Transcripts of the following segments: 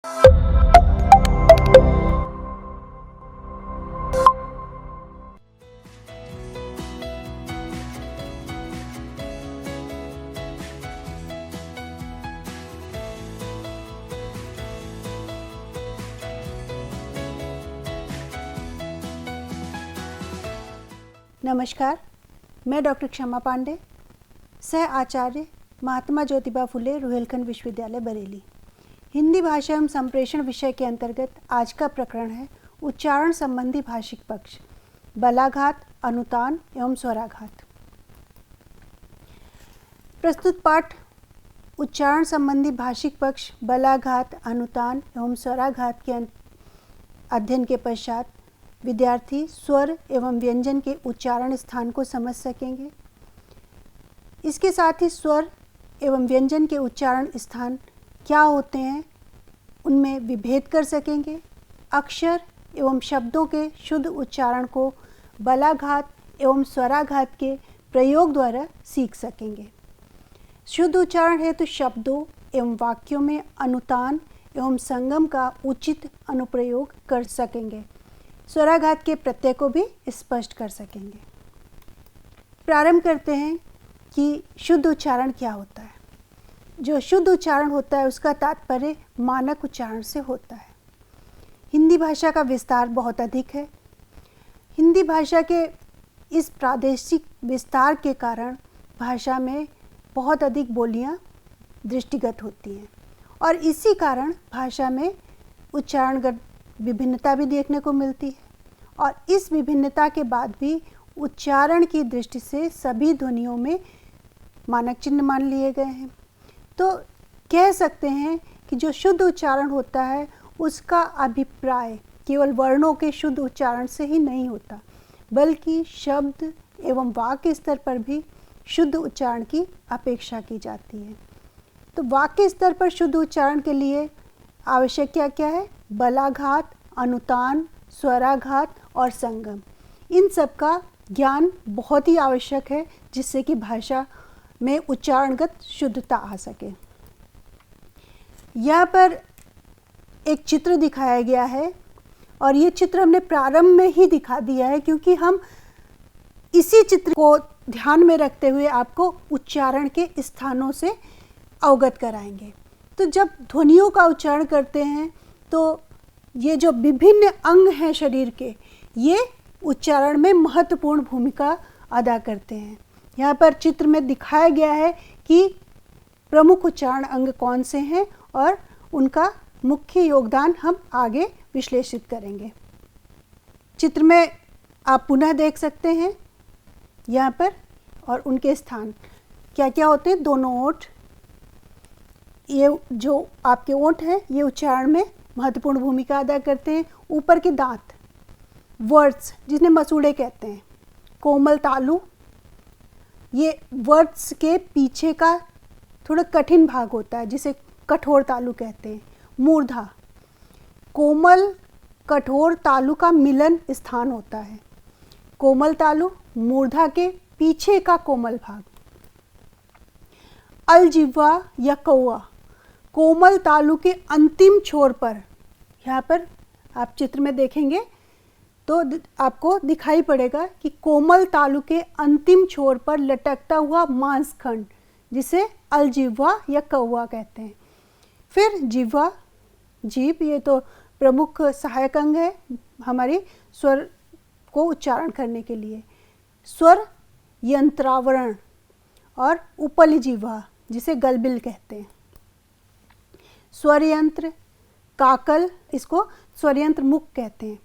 नमस्कार, मैं डॉक्टर क्षमा पांडे, सह आचार्य महात्मा ज्योतिबा फुले रुहेलखंड विश्वविद्यालय बरेली। हिंदी भाषा एवं संप्रेषण विषय के अंतर्गत आज का प्रकरण है उच्चारण संबंधी भाषिक पक्ष, बलाघात, अनुतान एवं स्वराघात। प्रस्तुत पाठ उच्चारण संबंधी भाषिक पक्ष, बलाघात, अनुतान एवं स्वराघात के अध्ययन के पश्चात विद्यार्थी स्वर एवं व्यंजन के उच्चारण स्थान को समझ सकेंगे। इसके साथ ही स्वर एवं व्यंजन के उच्चारण स्थान क्या होते हैं उनमें विभेद कर सकेंगे। अक्षर एवं शब्दों के शुद्ध उच्चारण को बलाघात एवं स्वराघात के प्रयोग द्वारा सीख सकेंगे। शुद्ध उच्चारण हेतु शब्दों एवं वाक्यों में अनुतान एवं संगम का उचित अनुप्रयोग कर सकेंगे। स्वराघात के प्रत्यय को भी स्पष्ट कर सकेंगे। प्रारंभ करते हैं कि शुद्ध उच्चारण क्या होता है। जो शुद्ध उच्चारण होता है उसका तात्पर्य मानक उच्चारण से होता है। हिंदी भाषा का विस्तार बहुत अधिक है। हिंदी भाषा के इस प्रादेशिक विस्तार के कारण भाषा में बहुत अधिक बोलियां दृष्टिगत होती हैं और इसी कारण भाषा में उच्चारणगत विभिन्नता भी देखने को मिलती है और इस विभिन्नता के बाद भी उच्चारण की दृष्टि से सभी ध्वनियों में मानक चिन्ह मान लिए गए हैं। तो कह सकते हैं कि जो शुद्ध उच्चारण होता है उसका अभिप्राय केवल वर्णों के शुद्ध उच्चारण से ही नहीं होता, बल्कि शब्द एवं वाक्य स्तर पर भी शुद्ध उच्चारण की अपेक्षा की जाती है। तो वाक्य स्तर पर शुद्ध उच्चारण के लिए आवश्यक क्या क्या है? बलाघात, अनुतान, स्वराघात और संगम। इन सब का ज्ञान बहुत ही आवश्यक है जिससे कि भाषा में उच्चारणगत शुद्धता आ सके। यहाँ पर एक चित्र दिखाया गया है और ये चित्र हमने प्रारंभ में ही दिखा दिया है क्योंकि हम इसी चित्र को ध्यान में रखते हुए आपको उच्चारण के स्थानों से अवगत कराएंगे। तो जब ध्वनियों का उच्चारण करते हैं तो ये जो विभिन्न अंग हैं शरीर के, ये उच्चारण में महत्वपूर्ण भूमिका अदा करते हैं। यहाँ पर चित्र में दिखाया गया है कि प्रमुख उच्चारण अंग कौन से हैं और उनका मुख्य योगदान हम आगे विश्लेषित करेंगे। चित्र में आप पुनः देख सकते हैं यहाँ पर और उनके स्थान क्या क्या होते हैं। दोनों ओंठ, ये जो आपके ओंठ हैं ये उच्चारण में महत्वपूर्ण भूमिका अदा करते हैं। ऊपर के दांत, वर्ड्स जिन्हें मसूड़े कहते हैं। कोमल तालु, ये वर्ड्स के पीछे का थोड़ा कठिन भाग होता है जिसे कठोर तालु कहते हैं। मूर्धा, कोमल कठोर तालु का मिलन स्थान होता है। कोमल तालु मूर्धा के पीछे का कोमल भाग। अलजिह्वा या कौवा, कोमल तालु के अंतिम छोर पर, यहाँ पर आप चित्र में देखेंगे तो आपको दिखाई पड़ेगा कि कोमल तालु के अंतिम छोर पर लटकता हुआ मांसखंड जिसे अलजिह्वा या कौवा कहते हैं। फिर जिह्वा, जीभ, ये तो प्रमुख सहायक अंग है हमारी स्वर को उच्चारण करने के लिए। स्वर यंत्रावरण और उपली जिह्वा जिसे गलबिल कहते हैं। स्वर यंत्र, काकल, इसको स्वर यंत्र मुख कहते हैं।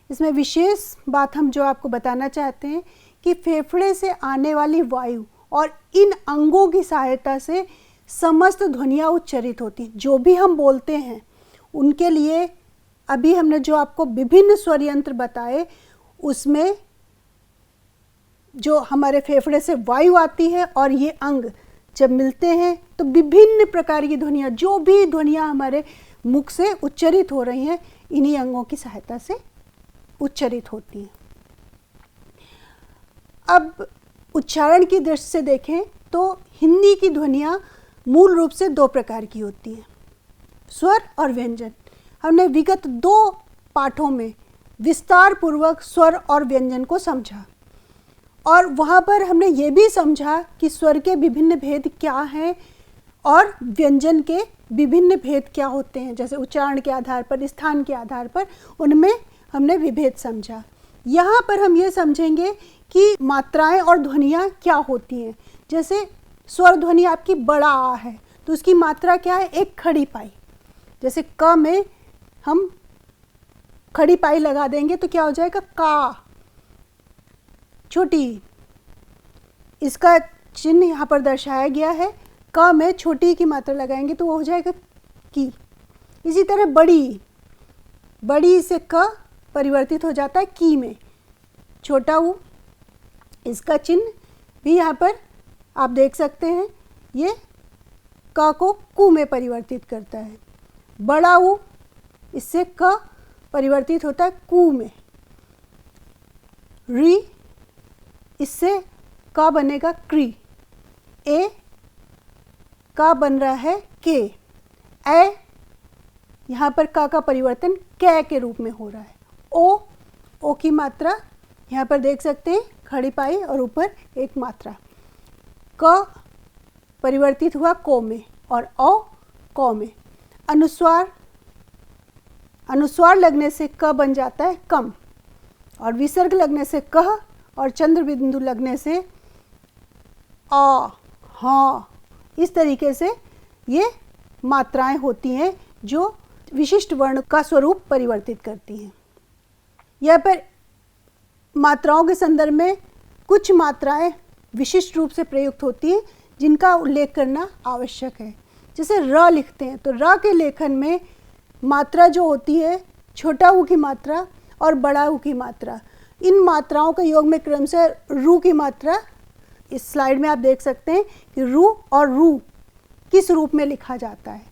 इसमें विशेष बात हम जो आपको बताना चाहते हैं कि फेफड़े से आने वाली वायु और इन अंगों की सहायता से समस्त ध्वनियाँ उच्चरित होती हैं। जो भी हम बोलते हैं उनके लिए अभी हमने जो आपको विभिन्न स्वर यंत्र बताए उसमें जो हमारे फेफड़े से वायु आती है और ये अंग जब मिलते हैं तो विभिन्न प्रकार की ध्वनियाँ, जो भी ध्वनियाँ हमारे मुख से उच्चरित हो रही हैं, इन्हीं अंगों की सहायता से उच्चरित होती हैं। अब उच्चारण की दृष्टि से देखें तो हिंदी की ध्वनियाँ मूल रूप से दो प्रकार की होती हैं। स्वर और व्यंजन। हमने विगत 2 पाठों में विस्तार पूर्वक स्वर और व्यंजन को समझा और वहाँ पर हमने ये भी समझा कि स्वर के विभिन्न भेद क्या हैं और व्यंजन के विभिन्न भेद क्या होते हैं, जैसे उच्चारण के आधार पर, स्थान के आधार पर उनमें हमने विभेद समझा। यहाँ पर हम ये समझेंगे कि मात्राएं और ध्वनियाँ क्या होती हैं। जैसे स्वर ध्वनि आपकी बड़ा आ है तो उसकी मात्रा क्या है, एक खड़ी पाई। जैसे क में हम खड़ी पाई लगा देंगे तो क्या हो जाएगा, का। छोटी, इसका चिन्ह यहाँ पर दर्शाया गया है, क में छोटी की मात्रा लगाएंगे तो वो हो जाएगा की। इसी तरह बड़ी, बड़ी से क परिवर्तित हो जाता है की में। छोटा ऊ, इसका चिन्ह भी यहाँ पर आप देख सकते हैं, ये क को कु में परिवर्तित करता है। बड़ा ऊ, इससे क परिवर्तित होता है कु में। री, इससे का बनेगा क्री। ए, का बन रहा है के। ए, यहाँ पर का परिवर्तन कै के रूप में हो रहा है। ओ की मात्रा यहाँ पर देख सकते हैं, खड़ी पाई और ऊपर एक मात्रा। क परिवर्तित हुआ को में और औ कौ में। अनुस्वार, अनुस्वार लगने से क बन जाता है कम और विसर्ग लगने से कह और चंद्र बिंदु लगने से आ, हाँ। इस तरीके से ये मात्राएं होती हैं जो विशिष्ट वर्ण का स्वरूप परिवर्तित करती हैं। यहाँ पर मात्राओं के संदर्भ में कुछ मात्राएं विशिष्ट रूप से प्रयुक्त होती हैं जिनका उल्लेख करना आवश्यक है। जैसे र लिखते हैं तो र के लेखन में मात्रा जो होती है, छोटा ऊ की मात्रा और बड़ा ऊ की मात्रा, इन मात्राओं के योग में क्रमशः रू की मात्रा, इस स्लाइड में आप देख सकते हैं कि रू और रू किस रूप में लिखा जाता है।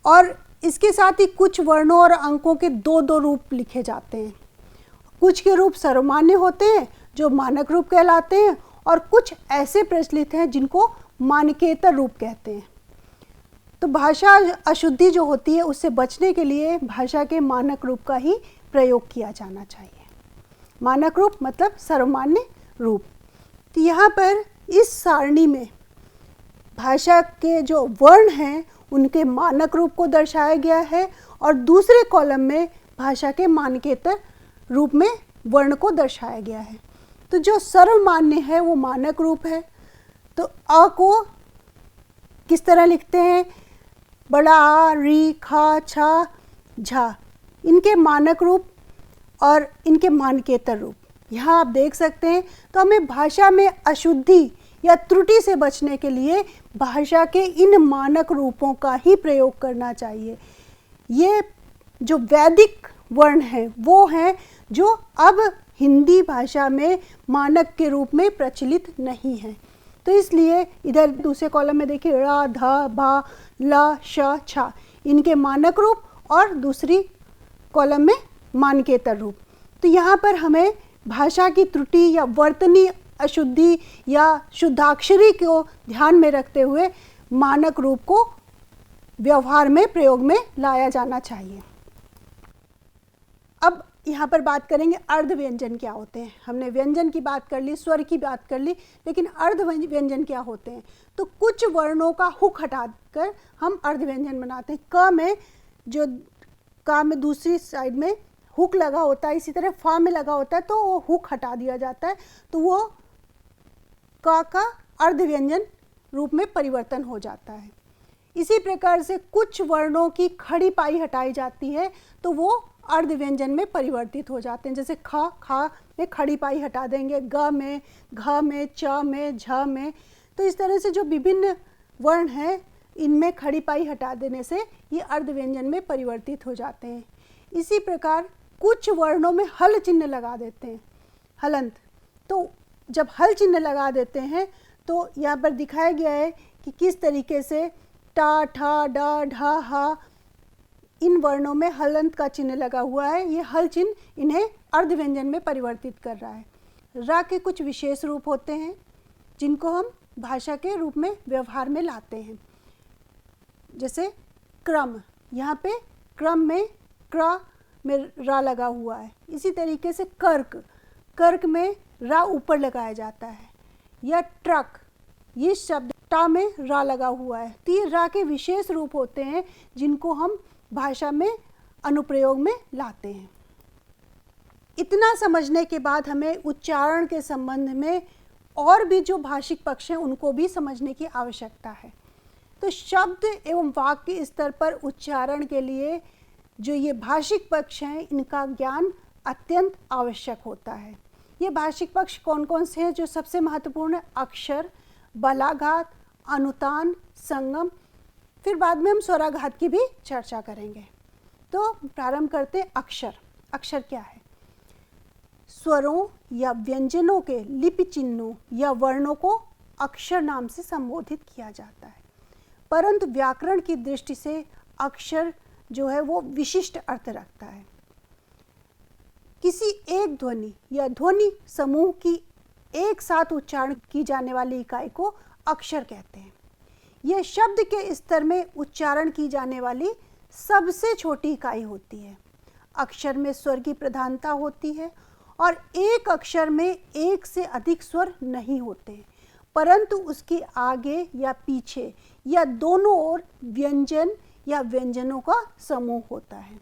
और इसके साथ ही कुछ वर्णों और अंकों के 2-2 रूप लिखे जाते हैं। कुछ के रूप सर्वमान्य होते हैं जो मानक रूप कहलाते हैं और कुछ ऐसे प्रचलित हैं जिनको मानकेतर रूप कहते हैं। तो भाषा अशुद्धि जो होती है उससे बचने के लिए भाषा के मानक रूप का ही प्रयोग किया जाना चाहिए। मानक रूप मतलब सर्वमान्य रूप। तो यहाँ पर इस सारणी में भाषा के जो वर्ण हैं उनके मानक रूप को दर्शाया गया है और दूसरे कॉलम में भाषा के मानकेतर रूप में वर्ण को दर्शाया गया है। तो जो सर्वमान्य है वो मानक रूप है। तो अ को किस तरह लिखते हैं, बड़ा आ, री, खा, छा, झा, इनके मानक रूप और इनके मानकेतर रूप यहाँ आप देख सकते हैं। तो हमें भाषा में अशुद्धि या त्रुटि से बचने के लिए भाषा के इन मानक रूपों का ही प्रयोग करना चाहिए। ये जो वैदिक वर्ण हैं वो हैं जो अब हिंदी भाषा में मानक के रूप में प्रचलित नहीं हैं। तो इसलिए इधर दूसरे कॉलम में देखिए रा, धा, भा, ला, श, छा, इनके मानक रूप और दूसरी कॉलम में मानकेतर रूप। तो यहाँ पर हमें भाषा की त्रुटि या वर्तनी अशुद्धि या शुद्धाक्षरी को ध्यान में रखते हुए मानक रूप को व्यवहार में प्रयोग में लाया जाना चाहिए। अब यहाँ पर बात करेंगे अर्ध व्यंजन क्या होते हैं। हमने व्यंजन की बात कर ली, स्वर की बात कर ली, लेकिन अर्ध व्यंजन क्या होते हैं। तो कुछ वर्णों का हुक हटाकर हम अर्ध व्यंजन बनाते हैं। क में जो का में दूसरी साइड में हुक लगा होता है, इसी तरह फा में लगा होता है तो वो हुक हटा दिया जाता है तो वो का अर्ध व्यंजन रूप में परिवर्तन हो जाता है। इसी प्रकार से कुछ वर्णों की खड़ी पाई हटाई जाती है तो वो अर्ध व्यंजन में परिवर्तित हो जाते हैं। जैसे खा में खड़ी पाई हटा देंगे, ग में, घ में, च में, झ में। तो इस तरह से जो विभिन्न वर्ण हैं इनमें खड़ी पाई हटा देने से ये अर्ध व्यंजन में परिवर्तित हो जाते हैं। इसी प्रकार कुछ वर्णों में हल चिन्ह लगा देते हैं, हलंत। तो जब हल चिन्ह लगा देते हैं तो यहाँ पर दिखाया गया है कि किस तरीके से टा, ठा, डा, ढा, हा, इन वर्णों में हलंत का चिन्ह लगा हुआ है। ये हल चिन्ह इन्हें अर्ध व्यंजन में परिवर्तित कर रहा है। रा के कुछ विशेष रूप होते हैं जिनको हम भाषा के रूप में व्यवहार में लाते हैं। जैसे क्रम, यहाँ पे क्रम में क्र में रा लगा हुआ है। इसी तरीके से कर्क, कर्क में रा ऊपर लगाया जाता है। या ट्रक, ये शब्द टा में रा लगा हुआ है। तो ये रा के विशेष रूप होते हैं जिनको हम भाषा में अनुप्रयोग में लाते हैं। इतना समझने के बाद हमें उच्चारण के संबंध में और भी जो भाषिक पक्ष हैं उनको भी समझने की आवश्यकता है। तो शब्द एवं वाक्य स्तर पर उच्चारण के लिए जो ये भाषिक पक्ष हैं इनका ज्ञान अत्यंत आवश्यक होता है। ये भाषिक पक्ष कौन कौन से हैं? जो सबसे महत्वपूर्ण है अक्षर, बलाघात, अनुतान, संगम, फिर बाद में हम स्वराघात की भी चर्चा करेंगे। तो प्रारंभ करते हैं अक्षर। अक्षर क्या है? स्वरों या व्यंजनों के लिपि चिन्हों या वर्णों को अक्षर नाम से संबोधित किया जाता है, परंतु व्याकरण की दृष्टि से अक्षर जो है वो विशिष्ट अर्थ रखता है। किसी एक ध्वनि या ध्वनि समूह की एक साथ उच्चारण की जाने वाली इकाई को अक्षर कहते हैं। यह शब्द के स्तर में उच्चारण की जाने वाली सबसे छोटी इकाई होती है। अक्षर में स्वर की प्रधानता होती है और एक अक्षर में एक से अधिक स्वर नहीं होते, परंतु उसके आगे या पीछे या दोनों ओर व्यंजन या व्यंजनों का समूह होता है।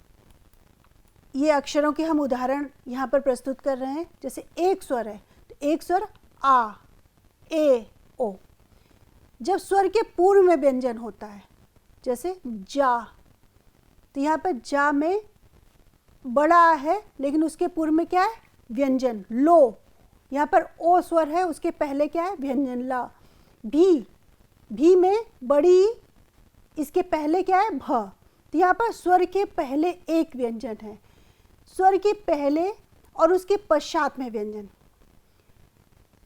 ये अक्षरों के हम उदाहरण यहाँ पर प्रस्तुत कर रहे हैं। जैसे एक स्वर है तो एक स्वर आ, ए, ओ। जब स्वर के पूर्व में व्यंजन होता है जैसे जा, तो यहाँ पर जा में बड़ा है लेकिन उसके पूर्व में क्या है? व्यंजन लो। यहाँ पर ओ स्वर है, उसके पहले क्या है? व्यंजन ला। भी, भी में बड़ी, इसके पहले क्या है? भ। तो यहाँ पर स्वर के पहले एक व्यंजन है, स्वर के पहले और उसके पश्चात में व्यंजन।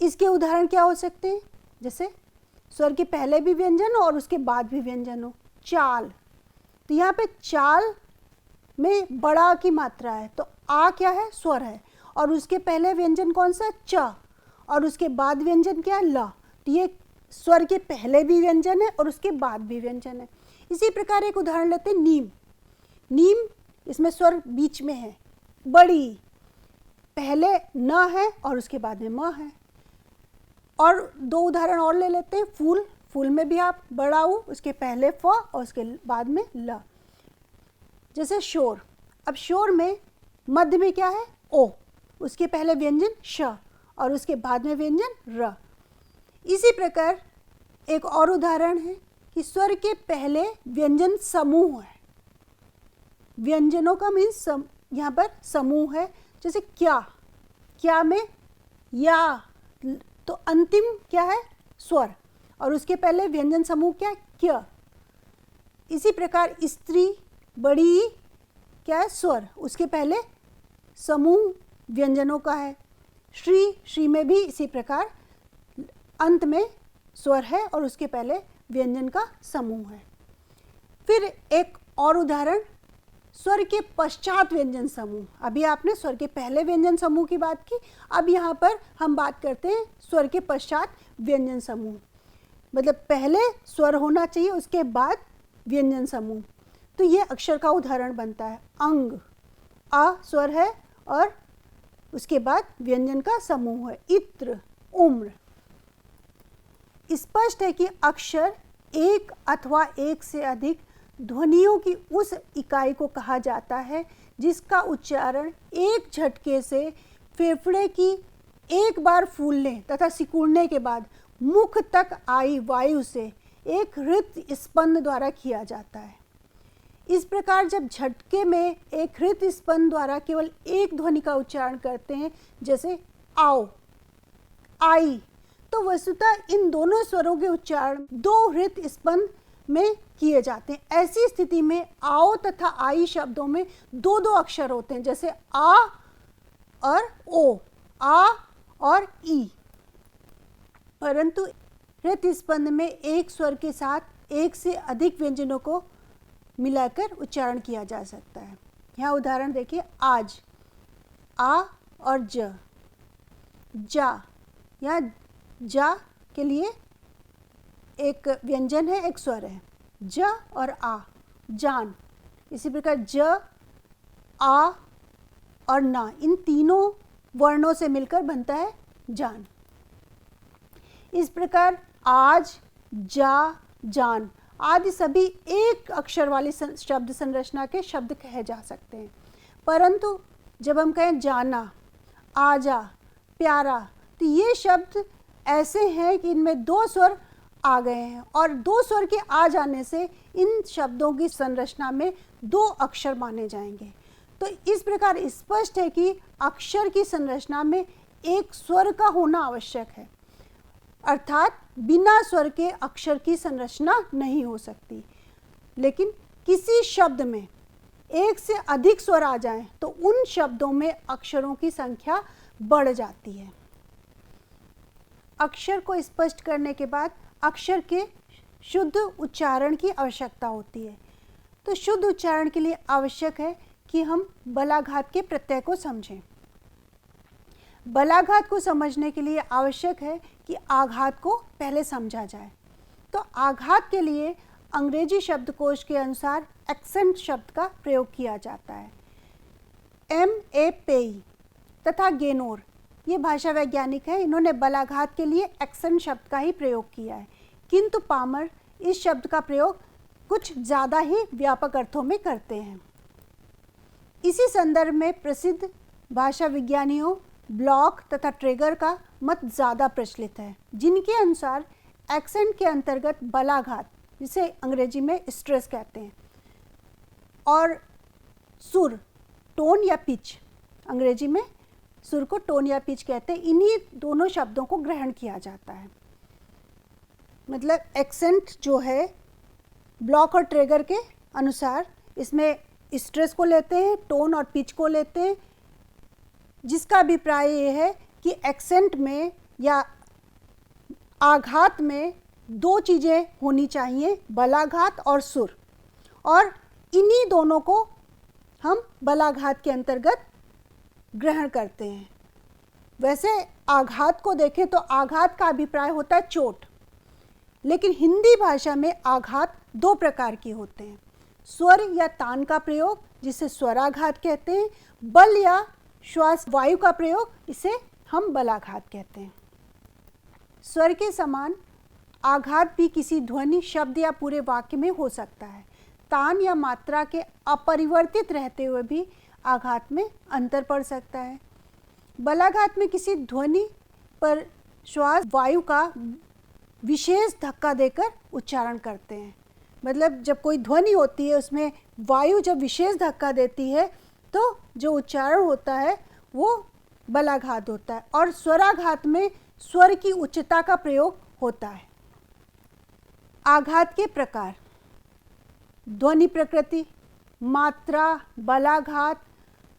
इसके उदाहरण क्या हो सकते हैं? जैसे स्वर के पहले भी व्यंजन और उसके बाद भी व्यंजन हो। चाल, तो यहाँ पे चाल में बड़ा की मात्रा है, तो आ क्या है? स्वर है, और उसके पहले व्यंजन कौन सा? च, और उसके बाद व्यंजन क्या है? ला। तो ये स्वर के पहले भी व्यंजन है और उसके बाद भी व्यंजन है। इसी प्रकार एक उदाहरण लेते हैं नीम। नीम, इसमें स्वर बीच में है, बड़ी, पहले न है और उसके बाद में म है। और दो उदाहरण और ले लेते हैं। फूल, फूल में भी आप बड़ा ऊ, उसके पहले फ और उसके बाद में ल। जैसे शोर, अब शोर में मध्य में क्या है? ओ, उसके पहले व्यंजन श और उसके बाद में व्यंजन र। इसी प्रकार एक और उदाहरण है कि स्वर के पहले व्यंजन समूह है। व्यंजनों का मीन्स यहाँ पर समूह है। जैसे क्या, क्या में या, तो अंतिम क्या है? स्वर, और उसके पहले व्यंजन समूह क्या है? क्य। इसी प्रकार स्त्री, बड़ी, क्या है? स्वर, उसके पहले समूह व्यंजनों का है। श्री, श्री में भी इसी प्रकार अंत में स्वर है और उसके पहले व्यंजन का समूह है। फिर एक और उदाहरण, स्वर के पश्चात व्यंजन समूह। अभी आपने स्वर के पहले व्यंजन समूह की बात की, अब यहाँ पर हम बात करते हैं स्वर के पश्चात व्यंजन समूह। मतलब पहले स्वर होना चाहिए, उसके बाद व्यंजन समूह। तो ये अक्षर का उदाहरण बनता है। अंग, आ स्वर है और उसके बाद व्यंजन का समूह है। इत्र, उम्र। स्पष्ट है कि अक्षर एक अथवा एक से अधिक ध्वनियों की उस इकाई को कहा जाता है जिसका उच्चारण एक झटके से फेफड़े की एक बार फूलने तथा सिकुड़ने के बाद मुख तक आई वायु से एक हृत स्पंद द्वारा किया जाता है। इस प्रकार जब झटके में एक हृत स्पंद द्वारा केवल एक ध्वनि का उच्चारण करते हैं, जैसे आओ, आई, तो वस्तुतः इन दोनों स्वरों के उच्चारण दो हृत स्पंद में किए जाते हैं। ऐसी स्थिति में आओ तथा आई शब्दों में दो दो अक्षर होते हैं, जैसे आ और ओ, आ और ई। परंतु हृत स्पंद में एक स्वर के साथ एक से अधिक व्यंजनों को मिलाकर उच्चारण किया जा सकता है। यहाँ उदाहरण देखिए, आज, आ और ज, जा। यहाँ जा के लिए एक व्यंजन है, एक स्वर है, ज और आ, जान। इसी प्रकार ज, आ और ना, इन तीनों वर्णों से मिलकर बनता है जान। इस प्रकार आज, जा, जान आदि सभी एक अक्षर वाली शब्द संरचना के शब्द कहे जा सकते हैं, परंतु जब हम कहें जाना, आजा, प्यारा, तो ये शब्द ऐसे हैं कि इनमें दो स्वर आ गए हैं और दो स्वर के आ जाने से इन शब्दों की संरचना में दो अक्षर माने जाएंगे। तो इस प्रकार स्पष्ट है कि अक्षर की संरचना में एक स्वर का होना आवश्यक है, अर्थात बिना स्वर के अक्षर की संरचना नहीं हो सकती। लेकिन किसी शब्द में एक से अधिक स्वर आ जाएं तो उन शब्दों में अक्षरों की संख्या बढ़ जाती है। अक्षर को स्पष्ट करने के बाद अक्षर के शुद्ध उच्चारण की आवश्यकता होती है। तो शुद्ध उच्चारण के लिए आवश्यक है कि हम बलाघात के प्रत्यय को समझें। बलाघात को समझने के लिए आवश्यक है कि आघात को पहले समझा जाए। तो आघात के लिए अंग्रेजी शब्दकोश के अनुसार एक्सेंट शब्द का प्रयोग किया जाता है। M.A. पेई तथा गेनोर, ये भाषा वैज्ञानिक है, इन्होंने बलाघात के लिए एक्सेंट शब्द का ही प्रयोग किया है, किंतु पामर इस शब्द का प्रयोग कुछ ज़्यादा ही व्यापक अर्थों में करते हैं। इसी संदर्भ में प्रसिद्ध भाषा विज्ञानियों ब्लॉक तथा ट्रेगर का मत ज़्यादा प्रचलित है, जिनके अनुसार एक्सेंट के अंतर्गत बलाघात, जिसे अंग्रेजी में स्ट्रेस कहते हैं, और सुर, टोन या पिच, अंग्रेजी में सुर को टोन या पिच कहते हैं, इन्हीं दोनों शब्दों को ग्रहण किया जाता है। मतलब एक्सेंट जो है ब्लॉक और ट्रेगर के अनुसार इसमें स्ट्रेस को लेते हैं, टोन और पिच को लेते हैं, जिसका अभिप्राय ये है कि एक्सेंट में या आघात में दो चीज़ें होनी चाहिए, बलाघात और सुर, और इन्हीं दोनों को हम बलाघात के अंतर्गत ग्रहण करते हैं। वैसे आघात को देखें तो आघात का अभिप्राय होता है चोट, लेकिन हिंदी भाषा में आघात दो प्रकार के होते हैं, स्वर या तान का प्रयोग जिसे स्वराघात कहते हैं, बल या श्वास वायु का प्रयोग इसे हम बलाघात कहते हैं। स्वर के समान आघात भी किसी ध्वनि, शब्द या पूरे वाक्य में हो सकता है। तान या मात्रा के अपरिवर्तित रहते हुए भी आघात में अंतर पड़ सकता है। बलाघात में किसी ध्वनि पर श्वास वायु का विशेष धक्का देकर उच्चारण करते हैं। मतलब जब कोई ध्वनि होती है उसमें वायु जब विशेष धक्का देती है तो जो उच्चारण होता है वो बलाघात होता है, और स्वराघात में स्वर की उच्चता का प्रयोग होता है। आघात के प्रकार: ध्वनि प्रकृति, मात्रा, बलाघात,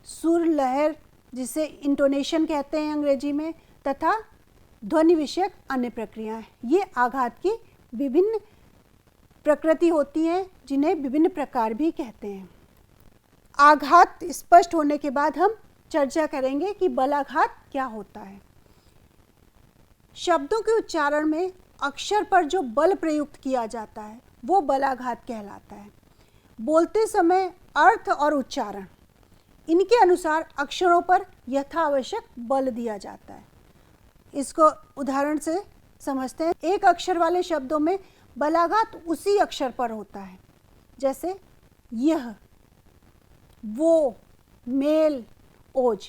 सुर लहर जिसे इंटोनेशन कहते हैं अंग्रेजी में, तथा ध्वनि विषयक अन्य प्रक्रियाएं, ये आघात की विभिन्न प्रकृति होती हैं, जिन्हें विभिन्न प्रकार भी कहते हैं। आघात स्पष्ट होने के बाद हम चर्चा करेंगे कि बलाघात क्या होता है। शब्दों के उच्चारण में अक्षर पर जो बल प्रयुक्त किया जाता है वो बलाघात कहलाता है। बोलते समय अर्थ और उच्चारण इनके अनुसार अक्षरों पर यथावश्यक बल दिया जाता है। इसको उदाहरण से समझते हैं। एक अक्षर वाले शब्दों में बलाघात उसी अक्षर पर होता है, जैसे यह, वो, मेल, ओज।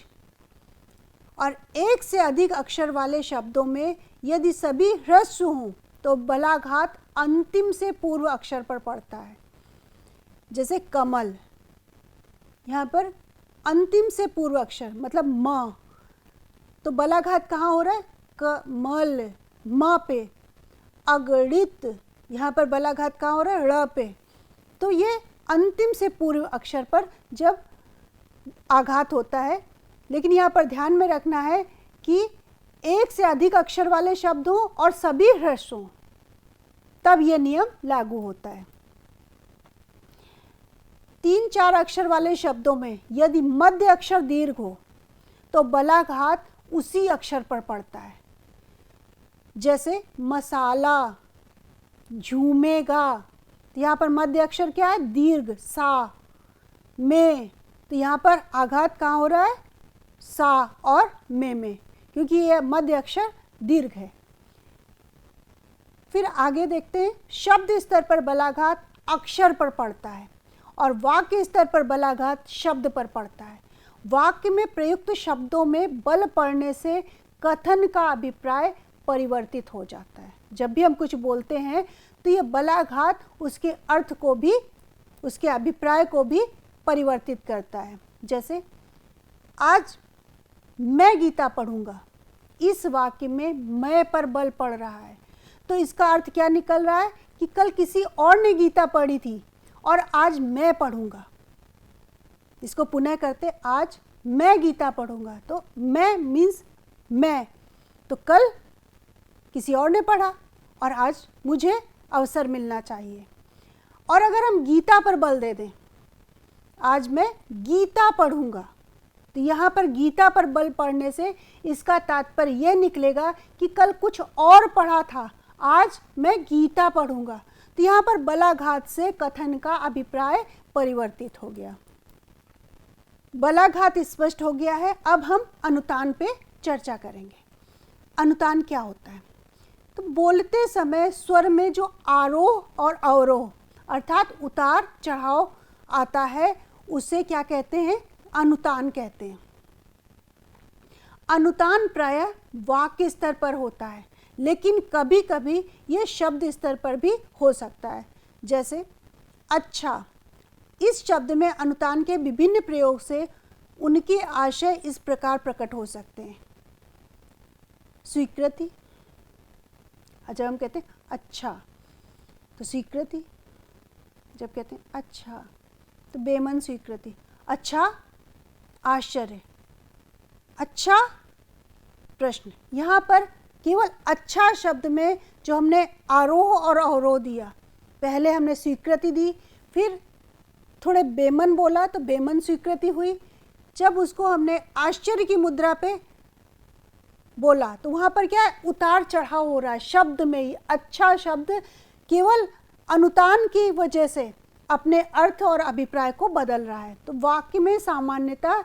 और एक से अधिक अक्षर वाले शब्दों में यदि सभी ह्रस्व हों तो बलाघात अंतिम से पूर्व अक्षर पर पड़ता है, जैसे कमल, यहाँ पर अंतिम से पूर्व अक्षर मतलब म, तो बलाघात कहाँ हो रहा है? कमल, म पे। अगणित, यहाँ पर बलाघात कहाँ हो रहा है? ड़ पे। तो ये अंतिम से पूर्व अक्षर पर जब आघात होता है, लेकिन यहाँ पर ध्यान में रखना है कि एक से अधिक अक्षर वाले शब्द हों और सभी ह्रस्व हों, तब यह नियम लागू होता है। 3-4 अक्षर वाले शब्दों में यदि मध्य अक्षर दीर्घ हो तो बलाघात उसी अक्षर पर पड़ता है, जैसे मसाला, झूमेगा, तो यहाँ पर मध्य अक्षर क्या है? दीर्घ, सा। में, तो यहाँ पर आघात कहाँ हो रहा है? सा और में, क्योंकि ये मध्य अक्षर दीर्घ है। फिर आगे देखते हैं, शब्द स्तर पर बलाघात अक्षर पर पड़ता है और वाक्य स्तर पर बलाघात शब्द पर पड़ता है। वाक्य में प्रयुक्त शब्दों में बल पड़ने से कथन का अभिप्राय परिवर्तित हो जाता है। जब भी हम कुछ बोलते हैं तो ये बलाघात उसके अर्थ को भी, उसके अभिप्राय को भी परिवर्तित करता है। जैसे आज मैं गीता पढ़ूंगा, इस वाक्य में मैं पर बल पड़ रहा है, तो इसका अर्थ क्या निकल रहा है कि कल किसी और ने गीता पढ़ी थी और आज मैं पढ़ूंगा। इसको पुनः करते, आज मैं गीता पढ़ूंगा, तो मैं मीन्स मैं, तो कल किसी और ने पढ़ा और आज मुझे अवसर मिलना चाहिए। और अगर हम गीता पर बल दे दें, आज मैं गीता पढ़ूंगा, तो यहाँ पर गीता पर बल पड़ने से इसका तात्पर्य यह निकलेगा कि कल कुछ और पढ़ा था, आज मैं गीता पढ़ूंगा। तो यहाँ पर बलाघात से कथन का अभिप्राय परिवर्तित हो गया। बलाघात स्पष्ट हो गया है। अब हम अनुतान पे चर्चा करेंगे। अनुतान क्या होता है? तो बोलते समय स्वर में जो आरोह और अवरोह अर्थात उतार चढ़ाव आता है, उसे क्या कहते हैं? अनुतान कहते हैं। अनुतान प्रायः वाक्य स्तर पर होता है, लेकिन कभी कभी ये शब्द स्तर पर भी हो सकता है। जैसे अच्छा, इस शब्द में अनुतान के विभिन्न प्रयोग से उनके आशय इस प्रकार प्रकट हो सकते हैं। स्वीकृति, जब हम कहते हैं अच्छा तो स्वीकृति, जब कहते हैं अच्छा तो बेमन स्वीकृति। अच्छा आश्चर्य, अच्छा प्रश्न। यहाँ पर केवल अच्छा शब्द में जो हमने आरोह और अवरोह दिया, पहले हमने स्वीकृति दी, फिर थोड़े बेमन बोला तो बेमन स्वीकृति हुई। जब उसको हमने आश्चर्य की मुद्रा पे बोला तो वहाँ पर क्या है? उतार चढ़ाव हो रहा है शब्द में ही। अच्छा शब्द केवल अनुतान की वजह से अपने अर्थ और अभिप्राय को बदल रहा है। तो वाक्य में सामान्यतः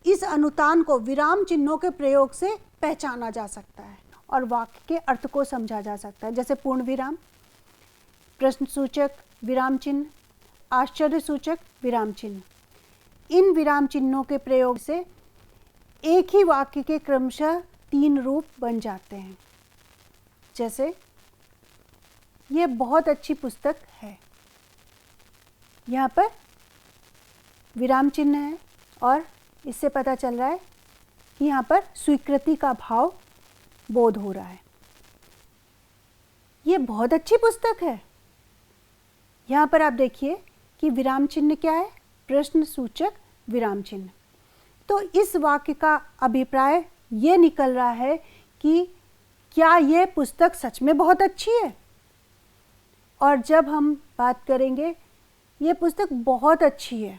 इस अनुतान को विराम चिन्हों के प्रयोग से पहचाना जा सकता है और वाक्य के अर्थ को समझा जा सकता है। जैसे पूर्ण विराम, प्रश्न सूचक विराम चिन्ह, आश्चर्य सूचक विराम चिन्ह। इन विराम चिन्हों के प्रयोग से एक ही वाक्य के क्रमशः 3 रूप बन जाते हैं। जैसे यह बहुत अच्छी पुस्तक है, यहाँ पर विराम चिन्ह है और इससे पता चल रहा है कि यहाँ पर स्वीकृति का भाव बोध हो रहा है। ये बहुत अच्छी पुस्तक है, यहाँ पर आप देखिए कि विराम चिन्ह क्या है? प्रश्न सूचक विराम चिन्ह। तो इस वाक्य का अभिप्राय ये निकल रहा है कि क्या ये पुस्तक सच में बहुत अच्छी है? और जब हम बात करेंगे ये पुस्तक बहुत अच्छी है,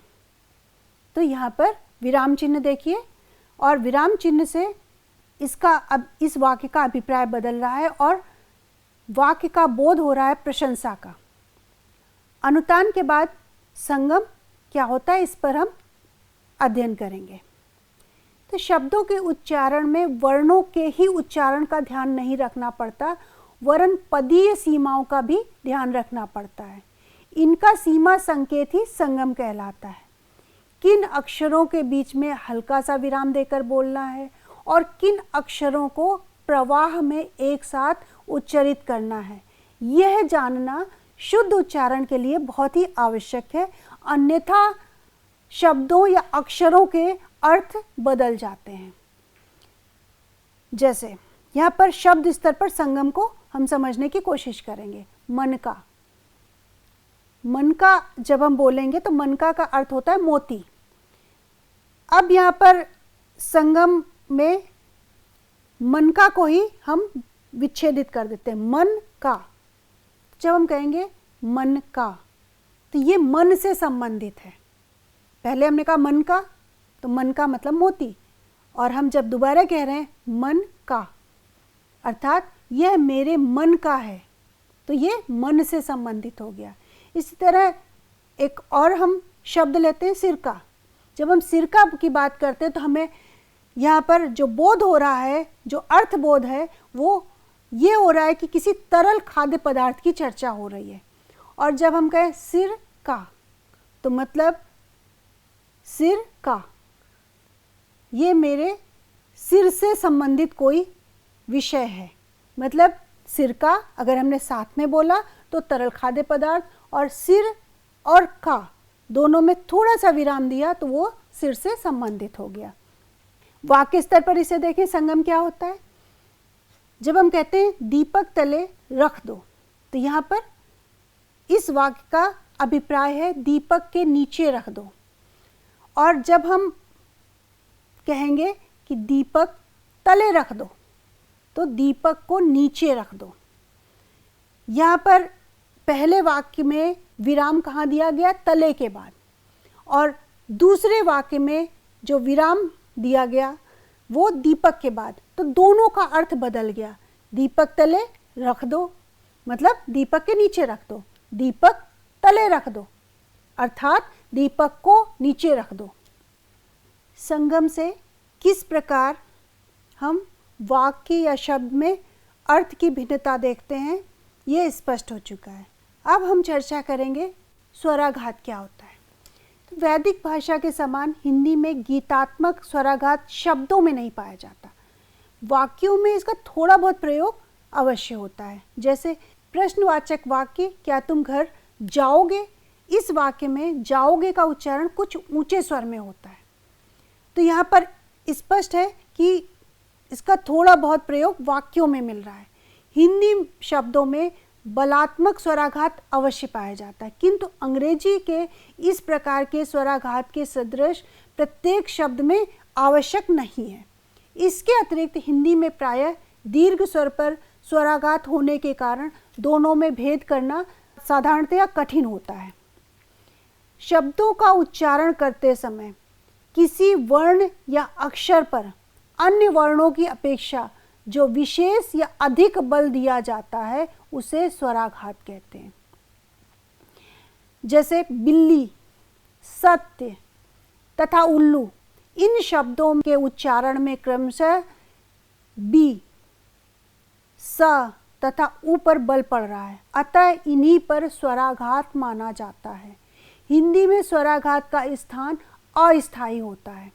तो यहाँ पर विराम चिन्ह देखिए, और विराम चिन्ह से इसका अब इस वाक्य का अभिप्राय बदल रहा है और वाक्य का बोध हो रहा है प्रशंसा का। अनुतान के बाद संगम क्या होता है, इस पर हम अध्ययन करेंगे। तो शब्दों के उच्चारण में वर्णों के ही उच्चारण का ध्यान नहीं रखना पड़ता, वरन पदीय सीमाओं का भी ध्यान रखना पड़ता है। इनका सीमा संकेत ही संगम कहलाता है। किन अक्षरों के बीच में हल्का सा विराम देकर बोलना है और किन अक्षरों को प्रवाह में एक साथ उच्चारित करना है, यह जानना शुद्ध उच्चारण के लिए बहुत ही आवश्यक है। अन्यथा शब्दों या अक्षरों के अर्थ बदल जाते हैं। जैसे यहाँ पर शब्द स्तर पर संगम को हम समझने की कोशिश करेंगे। मन का, मन का जब हम बोलेंगे तो मन का अर्थ होता है मोती। अब यहाँ पर संगम में मन का को ही हम विच्छेदित कर देते हैं। मन का, जब हम कहेंगे मन का, तो ये मन से संबंधित है। पहले हमने कहा मन का, तो मन का मतलब मोती, और हम जब दोबारा कह रहे हैं मन का, अर्थात यह मेरे मन का है, तो ये मन से संबंधित हो गया। इसी तरह एक और हम शब्द लेते हैं सिरका। जब हम सिरका की बात करते हैं तो हमें यहाँ पर जो बोध हो रहा है, जो अर्थ बोध है, वो ये हो रहा है कि किसी तरल खाद्य पदार्थ की चर्चा हो रही है। और जब हम कहें सिर का, तो मतलब सिर का, ये मेरे सिर से संबंधित कोई विषय है। मतलब सिर का अगर हमने साथ में बोला तो तरल खाद्य पदार्थ, और सिर और का दोनों में थोड़ा सा विराम दिया तो वो सिर से संबंधित हो गया। वाक्य स्तर पर इसे देखें, संगम क्या होता है। जब हम कहते हैं दीपक तले रख दो, तो यहाँ पर इस वाक्य का अभिप्राय है दीपक के नीचे रख दो। और जब हम कहेंगे कि दीपक तले रख दो, तो दीपक को नीचे रख दो। यहाँ पर पहले वाक्य में विराम कहाँ दिया गया? तले के बाद। और दूसरे वाक्य में जो विराम दिया गया वो दीपक के बाद, तो दोनों का अर्थ बदल गया। दीपक तले रख दो मतलब दीपक के नीचे रख दो, दीपक तले रख दो अर्थात दीपक को नीचे रख दो। संगम से किस प्रकार हम वाक्य या शब्द में अर्थ की भिन्नता देखते हैं, ये स्पष्ट हो चुका है। अब हम चर्चा करेंगे स्वराघात क्या होता है। तो वैदिक भाषा के समान हिंदी में गीतात्मक स्वराघात शब्दों में नहीं पाया जाता। वाक्यों में इसका थोड़ा बहुत प्रयोग अवश्य होता है। जैसे प्रश्नवाचक वाक्य क्या तुम घर जाओगे, इस वाक्य में जाओगे का उच्चारण कुछ ऊंचे स्वर में होता है। तो यहाँ पर स्पष्ट है कि इसका थोड़ा बहुत प्रयोग वाक्यों में मिल रहा है। हिंदी शब्दों में बलात्मक स्वराघात अवश्य पाया जाता है, किंतु अंग्रेजी के इस प्रकार के स्वराघात के सदृश प्रत्येक शब्द में आवश्यक नहीं है। इसके अतिरिक्त हिंदी में प्रायः दीर्घ स्वर पर स्वराघात होने के कारण दोनों में भेद करना साधारणतया कठिन होता है। शब्दों का उच्चारण करते समय किसी वर्ण या अक्षर पर अन्य वर्णों की अपेक्षा जो विशेष या अधिक बल दिया जाता है उसे स्वराघात कहते हैं। जैसे बिल्ली, सत्य तथा उल्लू, इन शब्दों के उच्चारण में क्रमशः बी, स तथा ऊ पर बल पड़ रहा है, अतः इन्हीं पर स्वराघात माना जाता है। हिंदी में स्वराघात का स्थान अस्थायी होता है,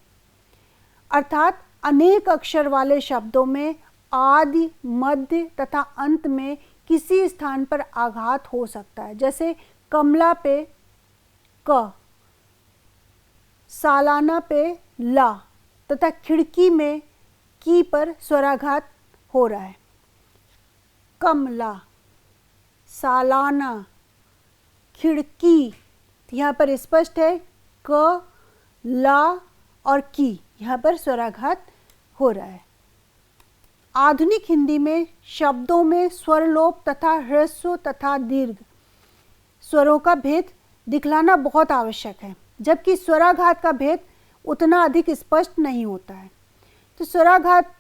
अर्थात अनेक अक्षर वाले शब्दों में आदि, मध्य तथा अंत में किसी स्थान पर आघात हो सकता है। जैसे कमला पे क, सालाना पे ला तथा खिड़की में की पर स्वराघात हो रहा है। कमला, सालाना, खिड़की, यहाँ पर स्पष्ट है क, ला और की, यहाँ पर स्वराघात हो रहा है। आधुनिक हिंदी में शब्दों में स्वरलोप तथा ह्रस्व तथा दीर्घ स्वरों का भेद दिखलाना बहुत आवश्यक है, जबकि स्वराघात का भेद उतना अधिक स्पष्ट नहीं होता है। तो स्वराघात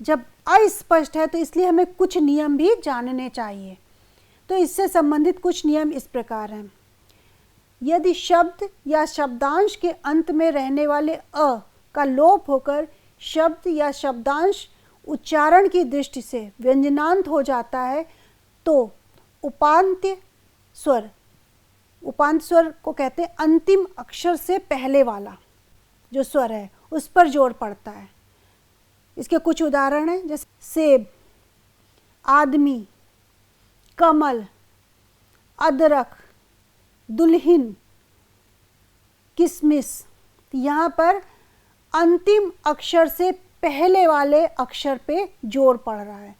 जब अस्पष्ट है तो इसलिए हमें कुछ नियम भी जानने चाहिए। तो इससे संबंधित कुछ नियम इस प्रकार हैं। यदि शब्द या शब्दांश के अंत में रहने वाले अ का लोप होकर शब्द या शब्दांश उच्चारण की दृष्टि से व्यंजनांत हो जाता है तो उपांत्य स्वर को कहते हैं अंतिम अक्षर से पहले वाला जो स्वर है उस पर जोर पड़ता है। इसके कुछ उदाहरण हैं, जैसे सेब, आदमी, कमल, अदरक, दुल्हन, किसमिस। यहाँ पर अंतिम अक्षर से पहले वाले अक्षर पे जोर पड़ रहा है,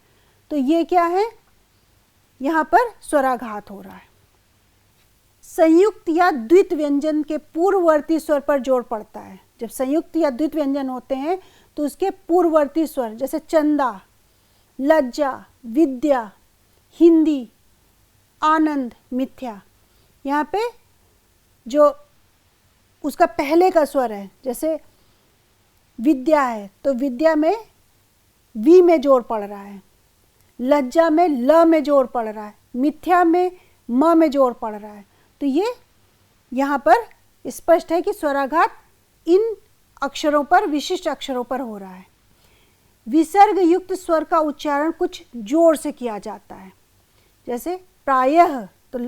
तो ये क्या है, यहाँ पर स्वराघात हो रहा है। संयुक्त या द्वित व्यंजन के पूर्ववर्ती स्वर पर जोर पड़ता है। जब संयुक्त या द्वित व्यंजन होते हैं तो उसके पूर्ववर्ती स्वर, जैसे चंदा, लज्जा, विद्या, हिंदी, आनंद, मिथ्या, यहाँ पे जो उसका पहले का स्वर है, जैसे विद्या है तो विद्या में वी में जोर पड़ रहा है, लज्जा में ल में जोर पड़ रहा है, मिथ्या में म में जोर पड़ रहा है। तो ये यहाँ पर स्पष्ट है कि स्वराघात इन अक्षरों पर, विशिष्ट अक्षरों पर हो रहा है। विसर्ग युक्त स्वर का उच्चारण कुछ जोर से किया जाता है, जैसे प्रायः, तो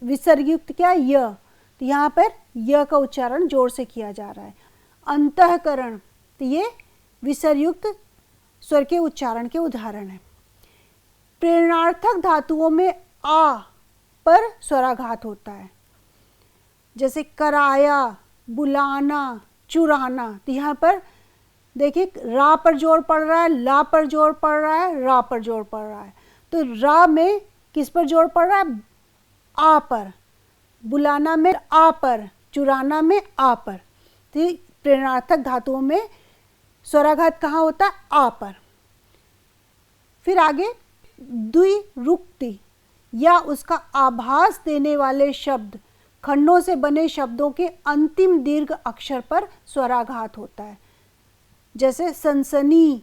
विसर्ग युक्त क्या है, य, तो यहाँ पर य का उच्चारण जोर से किया जा रहा है। अंतःकरण, तो ये विसर्ग युक्त स्वर के उच्चारण के उदाहरण है। प्रेरणार्थक धातुओं में आ पर स्वराघात होता है, जैसे कराया, बुलाना, चुराना, तो यहाँ पर देखिए रा पर जोर पड़ रहा है, ला पर जोर पड़ रहा है, रा पर जोर पड़ रहा है। तो रा में किस पर जोर पड़ रहा है, आ पर, बुलाना में आ पर, चुराना में आ पर। तो प्रेरणार्थक धातुओं में स्वराघात कहाँ होता है, आ पर। फिर आगे द्विरुक्ति या उसका आभास देने वाले शब्द, खंडों से बने शब्दों के अंतिम दीर्घ अक्षर पर स्वराघात होता है, जैसे सनसनी,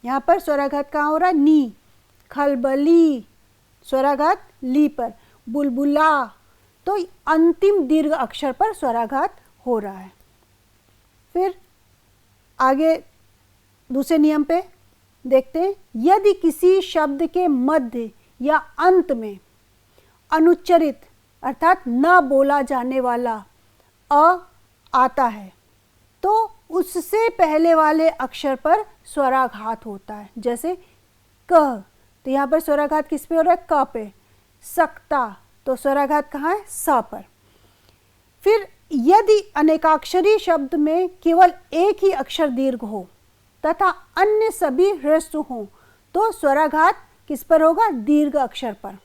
यहाँ पर स्वराघात कहाँ हो रहा है, नी। खलबली, स्वराघात ली पर। बुलबुला, तो अंतिम दीर्घ अक्षर पर स्वराघात हो रहा है। फिर आगे दूसरे नियम पे देखते हैं। यदि किसी शब्द के मध्य या अंत में अनुच्चरित अर्थात न बोला जाने वाला अ आता है तो उससे पहले वाले अक्षर पर स्वराघात होता है, जैसे कह, तो यहाँ पर स्वराघात किस पे हो रहा है, क पे। सकता, तो स्वराघात कहाँ है, स पर। फिर यदि अनेकाक्षरी शब्द में केवल एक ही अक्षर दीर्घ हो तथा अन्य सभी ह्रस्व हों तो स्वराघात किस पर होगा, दीर्घ अक्षर पर,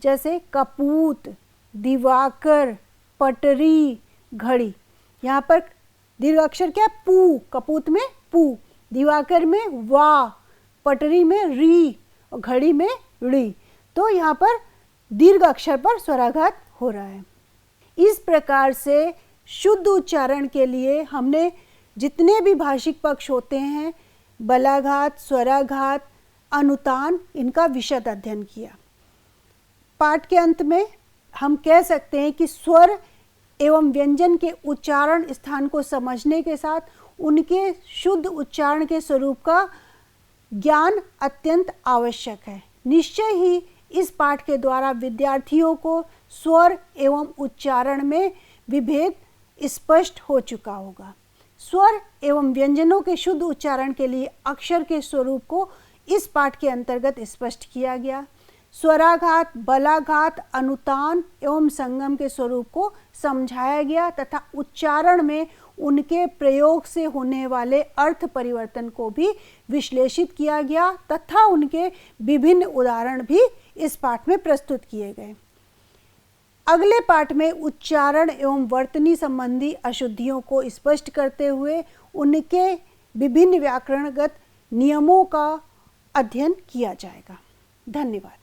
जैसे कपूत, दिवाकर, पटरी, घड़ी। यहाँ पर दीर्घ अक्षर क्या है, पू, कपूत में पू, दिवाकर में वा, पटरी में री और घड़ी में ड़ी। तो यहाँ पर दीर्घ अक्षर पर स्वराघात हो रहा है। इस प्रकार से शुद्ध उच्चारण के लिए हमने जितने भी भाषिक पक्ष होते हैं, बलाघात, स्वराघात, अनुतान, इनका विशद अध्ययन किया। पाठ के अंत में हम कह सकते हैं कि स्वर एवं व्यंजन के उच्चारण स्थान को समझने के साथ उनके शुद्ध उच्चारण के स्वरूप का ज्ञान अत्यंत आवश्यक है। निश्चय ही इस पाठ के द्वारा विद्यार्थियों को स्वर एवं उच्चारण में विभेद स्पष्ट हो चुका होगा। स्वर एवं व्यंजनों के शुद्ध उच्चारण के लिए अक्षर के स्वरूप को इस पाठ के अंतर्गत स्पष्ट किया गया। स्वराघात, बलाघात, अनुतान एवं संगम के स्वरूप को समझाया गया तथा उच्चारण में उनके प्रयोग से होने वाले अर्थ परिवर्तन को भी विश्लेषित किया गया तथा उनके विभिन्न उदाहरण भी इस पाठ में प्रस्तुत किए गए। अगले पाठ में उच्चारण एवं वर्तनी संबंधी अशुद्धियों को स्पष्ट करते हुए उनके विभिन्न व्याकरणगत नियमों का अध्ययन किया जाएगा। धन्यवाद।